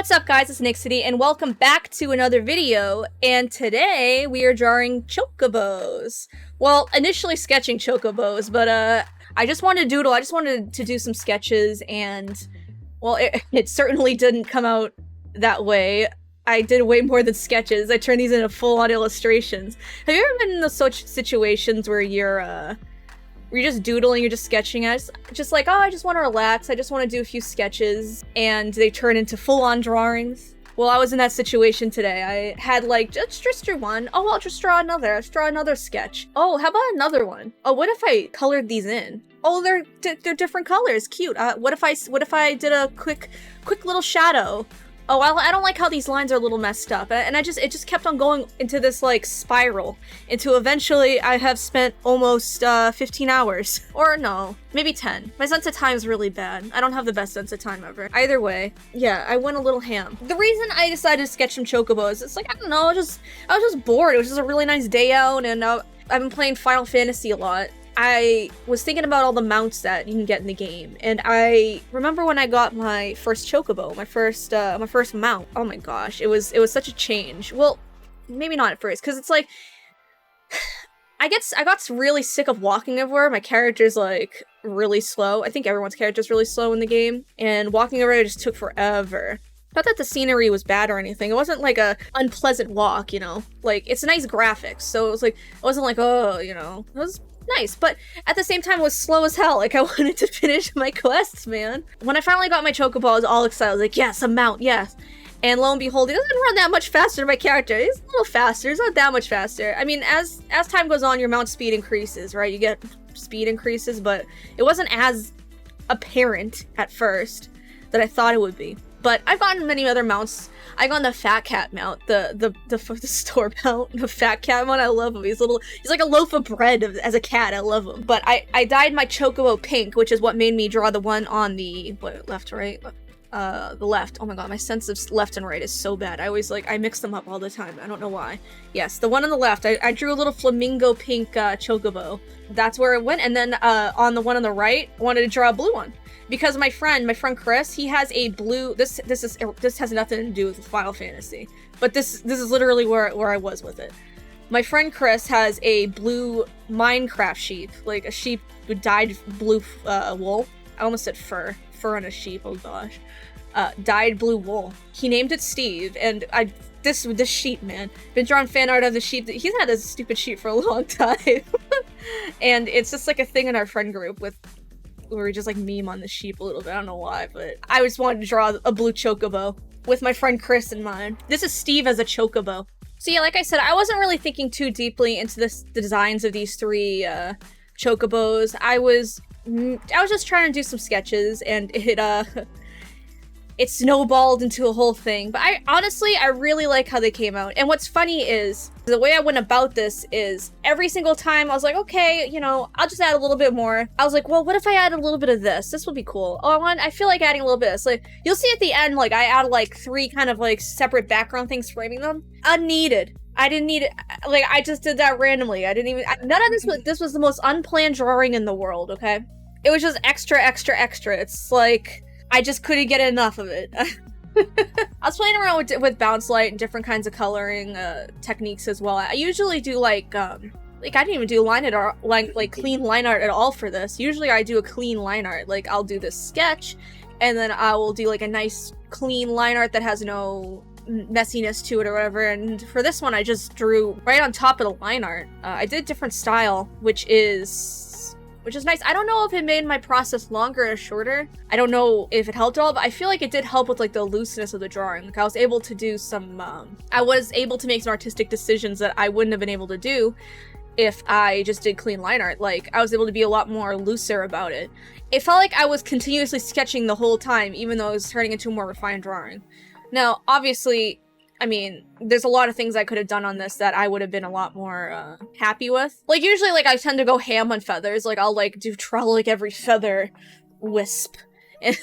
What's up guys, it's Nixity and welcome back to another video, and today we are drawing Chocobos. Well, initially sketching Chocobos, but I just wanted to doodle, I just wanted to do some sketches, and well, it certainly didn't come out that way. I did way more than sketches. I turned these into full-on illustrations. Have you ever been in those such situations where you're just doodling, you're just sketching, and just like, oh, I just want to relax, I just want to do a few sketches, and they turn into full-on drawings? Well, I was in that situation today. I had like, just draw one. Oh, I'll just draw another. Let's draw another sketch. Oh, how about another one? Oh, what if I colored these in? Oh, they're different colors. Cute. What if I did a quick little shadow? Oh, I don't like how these lines are a little messed up, and it just kept on going into this like spiral, into eventually I have spent almost 15 hours, or no, maybe 10. My sense of time is really bad. I don't have the best sense of time ever. Either way, yeah, I went a little ham. The reason I decided to sketch some Chocobos, it's like, I don't know, I was just bored. It was just a really nice day out, and I've been playing Final Fantasy a lot. I was thinking about all the mounts that you can get in the game, and I remember when I got my first Chocobo, my first mount. Oh my gosh, it was such a change. Well, maybe not at first, because it's like, I got really sick of walking everywhere. My character's like really slow. I think everyone's character's really slow in the game, and walking everywhere just took forever. Not that the scenery was bad or anything. It wasn't like a unpleasant walk, you know? Like, it's nice graphics, so it wasn't like, oh, you know, it was nice, but at the same time it was slow as hell. Like, I wanted to finish my quests, man. When I finally got my Chocobo, I was all excited. I was like, yes, a mount, yes. And lo and behold, he doesn't run that much faster than my character. He's a little faster, he's not that much faster. I mean, as time goes on, your mount speed increases, right? You get speed increases, but it wasn't as apparent at first that I thought it would be. But I've gotten many other mounts. I got the Fat Cat mount, the store mount, the Fat Cat one. I love him. He's like a loaf of bread as a cat. I love him. But I dyed my Chocobo pink, which is what made me draw the one on the left, right? The left. Oh my god, my sense of left and right is so bad. I mix them up all the time. I don't know why. Yes, the one on the left. I drew a little flamingo pink Chocobo. That's where it went. And then on the one on the right, I wanted to draw a blue one. Because my friend Chris, he has a blue. This has nothing to do with Final Fantasy, but this is literally where I was with it. My friend Chris has a blue Minecraft sheep, like a sheep with dyed blue wool. I almost said fur on a sheep. Oh gosh, dyed blue wool. He named it Steve, and this sheep, man, been drawing fan art of the sheep. He's had this stupid sheep for a long time, and it's just like a thing in our friend group where we just like meme on the sheep a little bit. I don't know why, but I just wanted to draw a blue Chocobo with my friend Chris in mind. This is Steve as a Chocobo. So yeah, like I said, I wasn't really thinking too deeply into the designs of these three Chocobos. I was just trying to do some sketches, and it snowballed into a whole thing. But I really like how they came out. And what's funny is, the way I went about this is, every single time I was like, okay, you know, I'll just add a little bit more. I was like, well, what if I add a little bit of this? This would be cool. Oh, I feel like adding a little bit of this. Like, you'll see at the end, like, I add like 3 kind of like separate background things framing them. Unneeded. I didn't need it. Like, I just did that randomly. None of this was the most unplanned drawing in the world, okay? It was just extra. It's like, I just couldn't get enough of it. I was playing around with bounce light and different kinds of coloring techniques as well. I usually do like I didn't even do line art, like clean line art at all for this. Usually I do a clean line art. Like, I'll do this sketch, and then I will do like a nice clean line art that has no messiness to it or whatever. And for this one, I just drew right on top of the line art. I did a different style, which is nice. I don't know if it made my process longer or shorter. I don't know if it helped at all, but I feel like it did help with like the looseness of the drawing. Like, I was able to do some, I was able to make some artistic decisions that I wouldn't have been able to do if I just did clean line art. Like, I was able to be a lot more looser about it. It felt like I was continuously sketching the whole time, even though it was turning into a more refined drawing. Now, obviously, I mean, there's a lot of things I could have done on this that I would have been a lot more happy with. Like, usually, like, I tend to go ham on feathers. Like, I'll, like, draw, like, every feather wisp. And,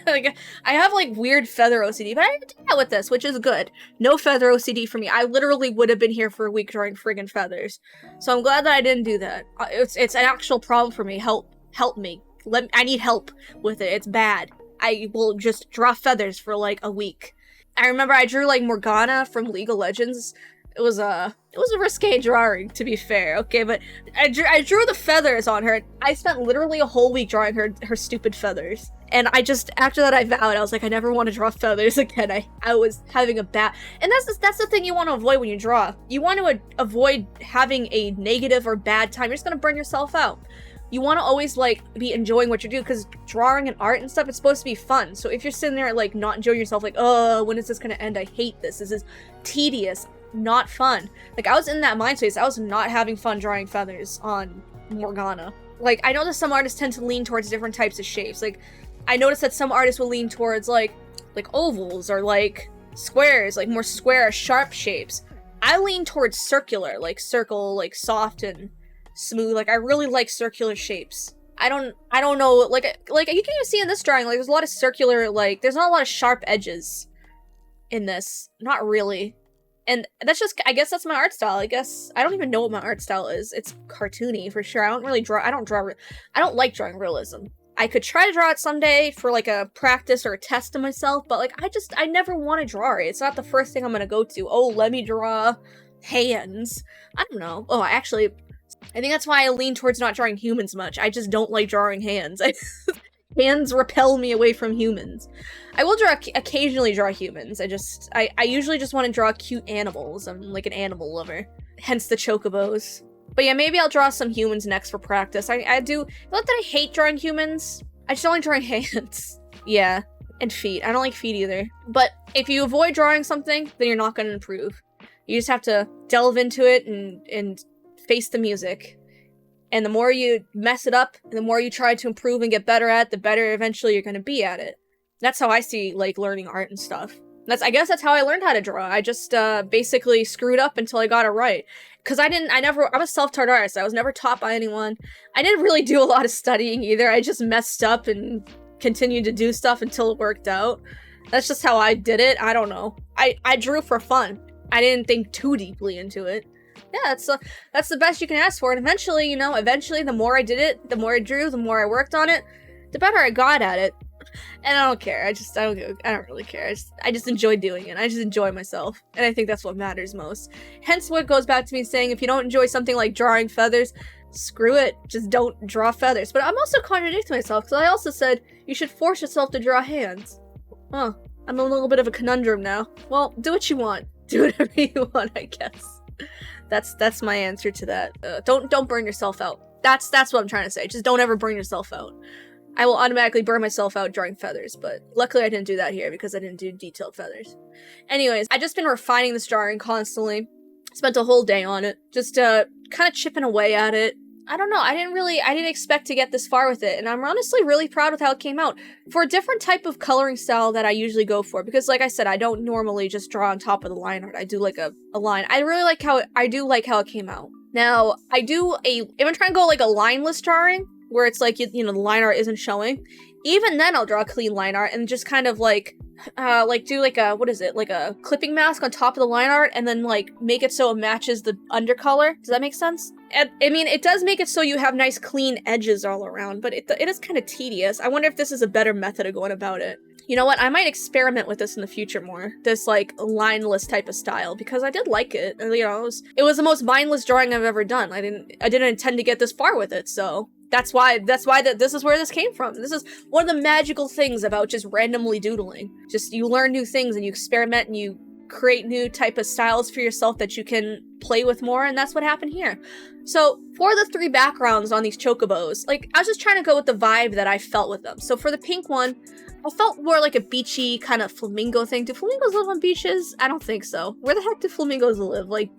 like, I have, like, weird feather OCD, but I didn't do that with this, which is good. No feather OCD for me. I literally would have been here for a week drawing friggin' feathers. So I'm glad that I didn't do that. It's an actual problem for me. Help me. I need help with it. It's bad. I will just draw feathers for, like, a week. I remember I drew like Morgana from League of Legends. It was a risque drawing, to be fair, okay, but I drew the feathers on her. I spent literally a whole week drawing her stupid feathers. And I just, after that I vowed, I was like, I never want to draw feathers again. I was having a bad, and that's the thing you want to avoid when you draw. You want to avoid having a negative or bad time. You're just gonna burn yourself out. You want to always, like, be enjoying what you do, because drawing and art and stuff, it's supposed to be fun. So if you're sitting there, like, not enjoying yourself, like, oh, when is this gonna end? I hate this. This is tedious. Not fun. Like, I was in that mind space. I was not having fun drawing feathers on Morgana. Like, I know that some artists tend to lean towards different types of shapes. Like, I noticed that some artists will lean towards, like ovals or, like, squares, like, more square, sharp shapes. I lean towards circular, like, circle, like, soft and smooth. Like, I really like circular shapes. I don't know, like, you can even see in this drawing, like, there's a lot of circular, like, there's not a lot of sharp edges in this. Not really. And that's just, I guess that's my art style. I guess, I don't even know what my art style is. It's cartoony, for sure. I don't like drawing realism. I could try to draw it someday for, like, a practice or a test of myself, but, like, I never want to draw it. It's not the first thing I'm gonna go to. Oh, let me draw hands. I don't know. Oh, I think that's why I lean towards not drawing humans much. I just don't like drawing hands. Hands repel me away from humans. I will occasionally draw humans. I usually just want to draw cute animals. I'm like an animal lover. Hence the Chocobos. But yeah, maybe I'll draw some humans next for practice. I do, not that I hate drawing humans. I just don't like drawing hands. Yeah, and feet. I don't like feet either. But if you avoid drawing something, then you're not going to improve. You just have to delve into it and face the music. And the more you mess it up, and the more you try to improve and get better at it, the better eventually you're going to be at it. That's how I see, like, learning art and stuff. I guess that's how I learned how to draw. I just basically screwed up until I got it right. Because I'm a self-taught artist. I was never taught by anyone. I didn't really do a lot of studying either. I just messed up and continued to do stuff until it worked out. That's just how I did it. I don't know. I drew for fun. I didn't think too deeply into it. Yeah, that's the best you can ask for. And eventually, the more I did it, the more I drew, the more I worked on it, the better I got at it. And I don't care. I don't really care. I just enjoy doing it. I just enjoy myself. And I think that's what matters most. Hence what goes back to me saying, if you don't enjoy something like drawing feathers, screw it. Just don't draw feathers. But I'm also contradicting myself, because I also said you should force yourself to draw hands. Oh, I'm a little bit of a conundrum now. Well, do what you want. Do whatever you want, I guess. That's my answer to that. Don't burn yourself out. That's what I'm trying to say. Just don't ever burn yourself out. I will automatically burn myself out drawing feathers, but luckily I didn't do that here because I didn't do detailed feathers. Anyways, I've just been refining this drawing constantly. Spent a whole day on it. Just kind of chipping away at it. I don't know, I didn't expect to get this far with it, and I'm honestly really proud with how it came out. For a different type of coloring style that I usually go for, because like I said, I don't normally just draw on top of the line art, I do like a line. I really like how it came out. Now, if I'm trying to go like a lineless drawing, where it's like, the line art isn't showing, even then I'll draw a clean line art and just kind of like do like a, like a clipping mask on top of the line art and then like make it so it matches the undercolor. Does that make sense? And, I mean, it does make it so you have nice clean edges all around, but it is kind of tedious. I wonder if this is a better method of going about it. You know what? I might experiment with this in the future more. This like lineless type of style, because I did like it. It was the most mindless drawing I've ever done. I didn't intend to get this far with it, so that's why this is where this came from. This is one of the magical things about just randomly doodling. Just you learn new things and you experiment and you create new type of styles for yourself that you can play with more, and that's what happened here. So for the 3 backgrounds on these chocobos, like I was just trying to go with the vibe that I felt with them. So for the pink one, I felt more like a beachy kind of flamingo thing. Do flamingos live on beaches? I don't think so. Where the heck do flamingos live? Like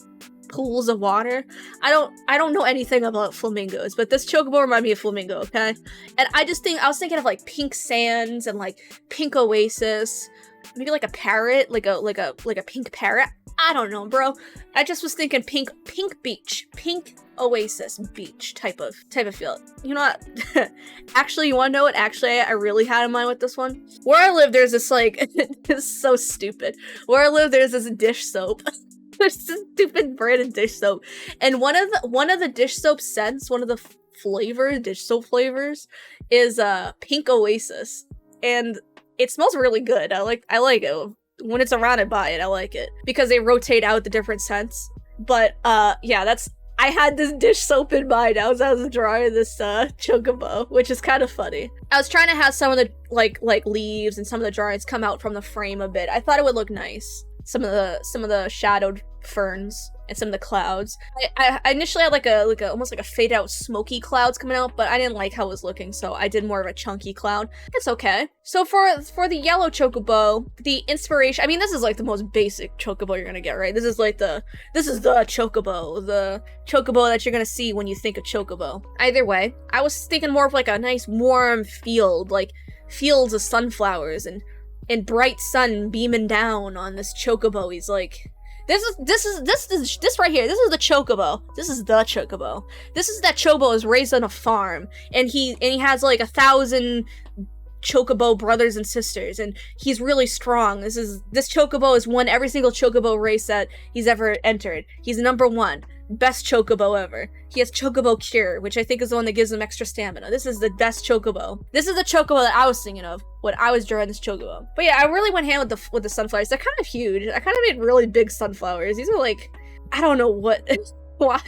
pools of water? I don't know anything about flamingos, but this chocobo reminded me of flamingo, okay? And I was thinking of like pink sands and like pink oasis, maybe like a parrot, like a pink parrot. I don't know, bro. I just was thinking pink beach, pink oasis beach type of feel. You know what? Actually, you want to know what actually I really had in mind with this one? Where I live, there's this like, this is so stupid. Where I live, there's this dish soap. There's this stupid brand of dish soap, and one of the dish soap scents, one of the dish soap flavors, is pink oasis, and it smells really good. I like it. when it's surrounded by it, I like it because they rotate out the different scents. But yeah, I had this dish soap in mind as I was drawing this chocobo, which is kind of funny. I was trying to have some of the like leaves and some of the drawings come out from the frame a bit. I thought it would look nice. Some of the shadowed ferns and some of the clouds. I initially had like a almost like a fade out smoky clouds coming out, but I didn't like how it was looking, so I did more of a chunky cloud. It's okay. So for the yellow chocobo, the inspiration, I mean, this is like the most basic chocobo you're gonna get, right? This is the chocobo, that you're gonna see when you think of chocobo. Either way, I was thinking more of like a nice warm field, like fields of sunflowers and bright sun beaming down on this chocobo. He's like, this right here. This is the chocobo. This is the chocobo. This is that chocobo is raised on a farm, and he has like 1,000 chocobo brothers and sisters, and he's really strong. This chocobo has won every single chocobo race that he's ever entered. He's number 1. Best chocobo ever. He has chocobo cure, which I think is the one that gives him extra stamina. This is the best chocobo. This is the chocobo that I was thinking of when I was drawing this chocobo. But yeah, I really went hand with the sunflowers. They're kind of huge. I kind of made really big sunflowers. These are like, I don't know what why.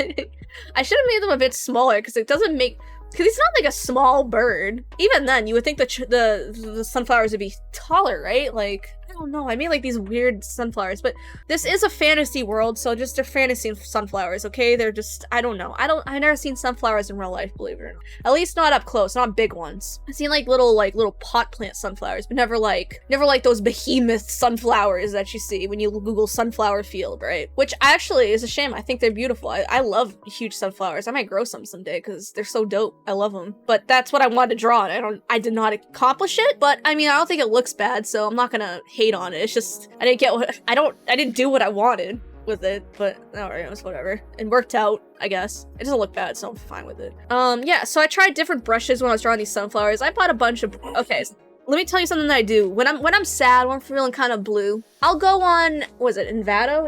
I should have made them a bit smaller because it doesn't make, because he's not like a small bird. Even then, you would think the sunflowers would be taller, right? Like, I don't know. I made like these weird sunflowers, but this is a fantasy world, so just they're fantasy sunflowers, okay? They're just, I don't know. I've never seen sunflowers in real life, believe it or not. At least not up close, not big ones. I've seen like little pot plant sunflowers, but never like those behemoth sunflowers that you see when you Google sunflower field, right? Which actually is a shame. I think they're beautiful. I love huge sunflowers. I might grow some someday because they're so dope. I love them. But that's what I wanted to draw, and I did not accomplish it, but I mean, I don't think it looks bad, so I'm not gonna hate on it. It's just, I didn't do what I wanted with it, but alright, it was whatever. It worked out, I guess. It doesn't look bad, so I'm fine with it. Yeah, so I tried different brushes when I was drawing these sunflowers. I bought a bunch of, okay, so let me tell you something that I do. When I'm sad, when I'm feeling kind of blue, I'll go on, was it Envato?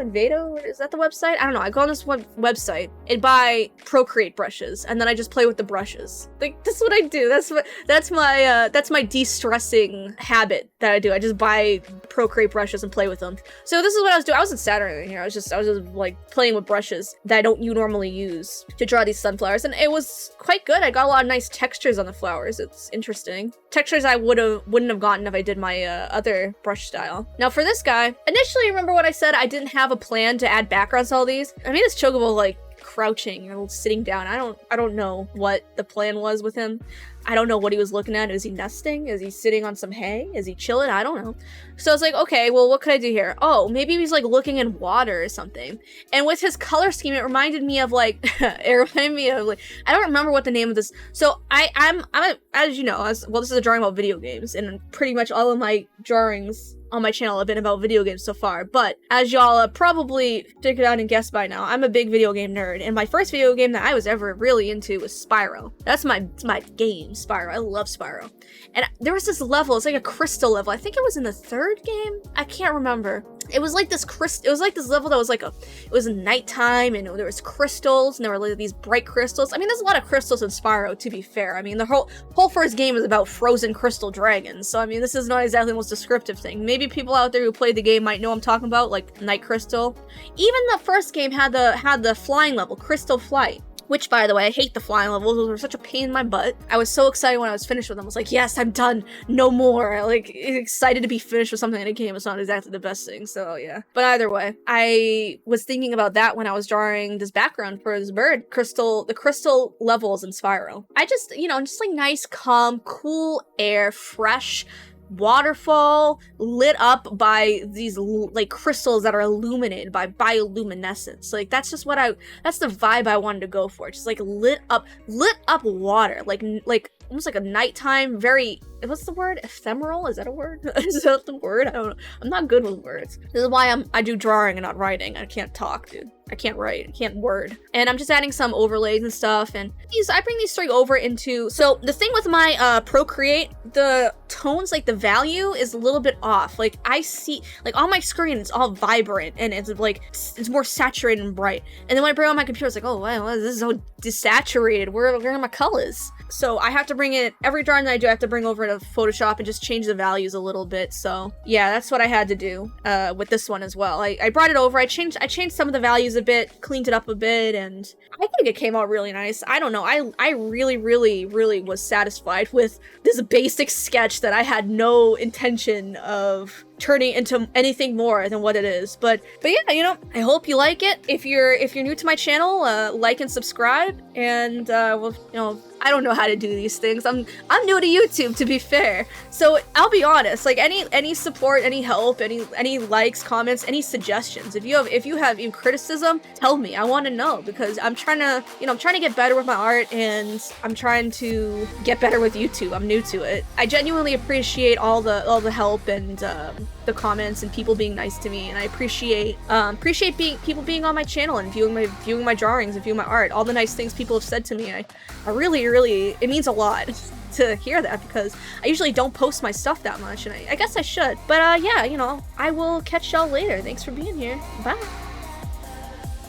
Is that the website? I don't know. I go on this website and buy Procreate brushes, and then I just play with the brushes. Like, this is what I do. That's my de-stressing habit that I do. I just buy Procreate brushes and play with them. So this is what I was doing. I wasn't sad or anything here. I was just like playing with brushes that I don't normally use to draw these sunflowers, and it was quite good. I got a lot of nice textures on the flowers. It's interesting. Textures I wouldn't have gotten if I did my other brush style. Now for this guy, initially, remember what I said? I didn't have a plan to add backgrounds to all these. I mean, this chocobo like crouching or sitting down. I don't know what the plan was with him. I don't know what he was looking at. Is he nesting? Is he sitting on some hay? Is he chilling? I don't know. So I was like, okay, well, what could I do here? Oh, maybe he's like looking in water or something. And with his color scheme, it reminded me of like, I don't remember what the name of this. So I'm as you know, this is a drawing about video games, and pretty much all of my drawings on my channel have been about video games so far, but as y'all probably figured out and guessed by now, I'm a big video game nerd, and my first video game that I was ever really into was Spyro. That's my game, Spyro. I love Spyro. And there was this level, it's like a crystal level. I think it was in the 3rd game? I can't remember. It was like this level that was like it was nighttime, and there was crystals, and there were like these bright crystals. I mean, there's a lot of crystals in Spyro, to be fair. I mean, the whole first game is about frozen crystal dragons, so I mean, this is not exactly the most descriptive thing. Maybe people out there who played the game might know what I'm talking about, like Night Crystal. Even the first game had the flying level, Crystal Flight. Which, by the way, I hate the flying levels. Those were such a pain in my butt. I was so excited when I was finished with them. I was like, yes, I'm done. No more. Like, excited to be finished with something in a game. It's not exactly the best thing, so yeah. But either way, I was thinking about that when I was drawing this background for this bird. The crystal levels in Spyro. I just, just like nice, calm, cool air, fresh waterfall lit up by these like crystals that are illuminated by bioluminescence. Like that's the vibe I wanted to go for. Just like lit up water, like almost like a nighttime, very, what's the word? Ephemeral? Is that a word? Is that the word? I don't know. I'm not good with words. This is why I do drawing and not writing. I can't talk, dude. I can't write. I can't word. And I'm just adding some overlays and stuff. And I bring these 3 over into, so the thing with my Procreate, the tones, like the value is a little bit off. Like I see, like on my screen, it's all vibrant and it's like, it's more saturated and bright. And then when I bring it on my computer, it's like, oh, wow, this is so desaturated. Where are my colors? So I have to bring it, every drawing that I do, I have to bring over to Photoshop and just change the values a little bit. So yeah, that's what I had to do with this one as well. I brought it over, I changed some of the values a bit, cleaned it up a bit, and I think it came out really nice. I don't know, I really was satisfied with this basic sketch that I had no intention of turning into anything more than what it is. But yeah, you know, I hope you like it. If you're new to my channel, like and subscribe, and well, you know, I don't know how to do these things. I'm new to YouTube, to be fair. So I'll be honest, like any support, any help, any likes, comments, any suggestions. If you have even criticism, tell me. I want to know, because I'm trying to, you know, I'm trying to get better with my art, and I'm trying to get better with YouTube. I'm new to it. I genuinely appreciate all the help and the comments and people being nice to me, and I appreciate people being on my channel and viewing my drawings and viewing my art. All the nice things people have said to me. I really, it means a lot to hear that, because I usually don't post my stuff that much, and I guess I should. But yeah, you know, I will catch y'all later. Thanks for being here. Bye.